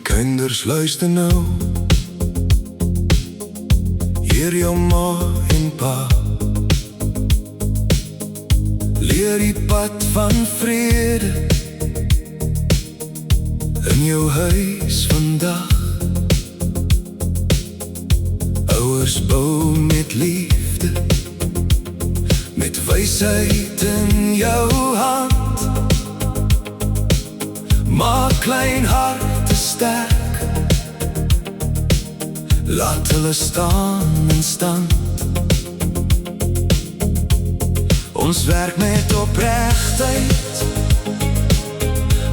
Kinders, luister nou. Hier jou ma en pa. Leer die pad van vrede in jou huis vandag. Ouers bou met liefde, met wysheid in jou hand. Maak klein harte sterk, laat hulle staan in stand. Ons werk met opregtheid,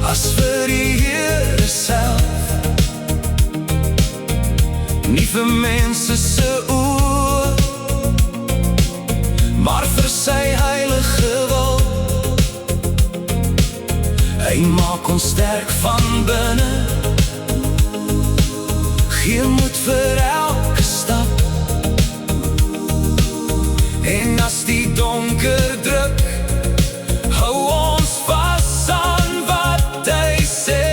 as vir die Here self. Nie vir mense se oor, maar vir sy heilige wil. Hy maak ons sterk van binne, gee moed vir elke stap. En as die donker druk, hou ons vas aan wat hy sê.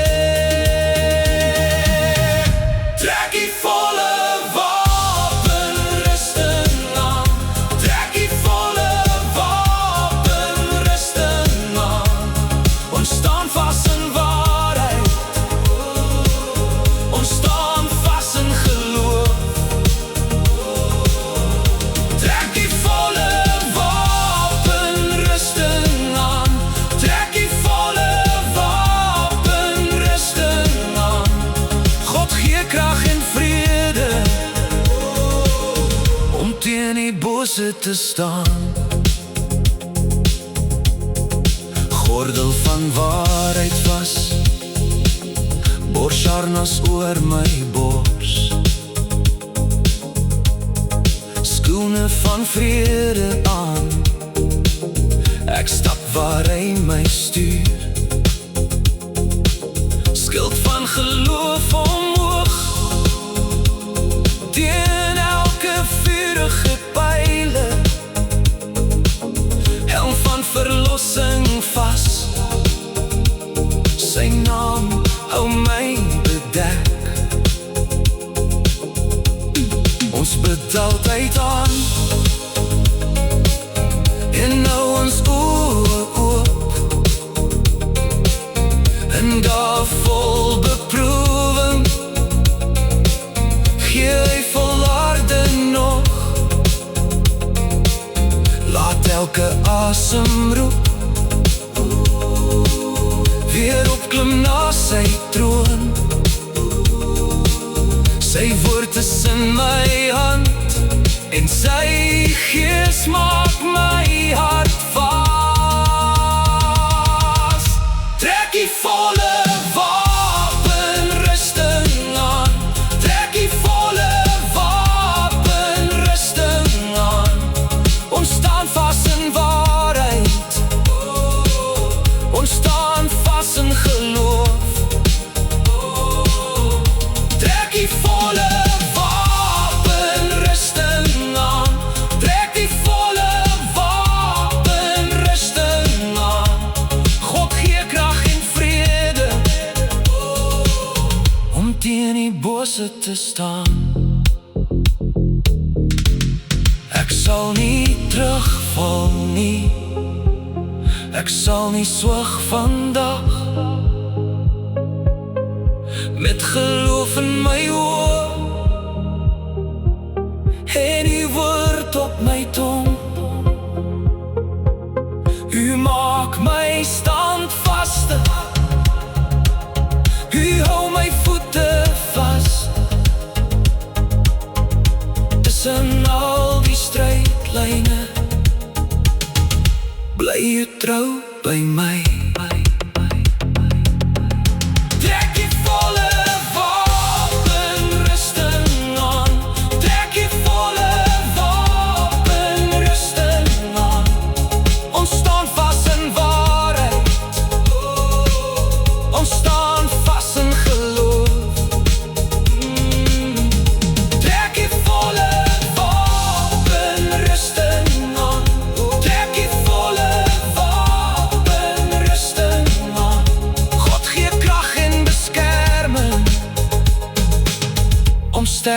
Trek die volle wapenrusting aan, trek die volle wapenrusting aan. Ons staan vas in waarheid, ons staan vas in geloof. Trek die volle wapenrusting aan, trek die volle wapenrusting aan. God gee krag en vrede om teen die bose te staan. Gordel van waarheid vas, borsharnas oor my bors. Skoene van vrede aan, ek stap waar hy my stuur. Skild van geloof omhoog, teen elke vurige pyle. Helm van verlossing vas, sy naam hou my bedek. Ons bid altyd aan, en nou ons oë oop. En daar vol beproewing, gee hy volharde nog. Laat elke asem roep, weer opklim na sy troon. Sy woord is in my hand, en sy gees maak my hart vas. Trek die volle wapenrusting aan, trek die volle wapenrusting aan. Ons staan vas in waarheid, ons staan vas in geloof. Trek die volle wapenrusting aan, trek die volle wapenrusting aan. God gee krag en vrede om teen die bose te staan. Ek sal nie terugval nie, ek sal nie swig vandag. Met geloof in my oor, en die woord op my tong. U maak my standvastig, u hou my voete vast. Tussen al die strijdlijne, bly u trou by my. Trek die volle wapenrusting aan, trek die volle wapenrusting aan. Ons staan vas in waarheid.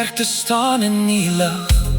sterk te staan in die lig.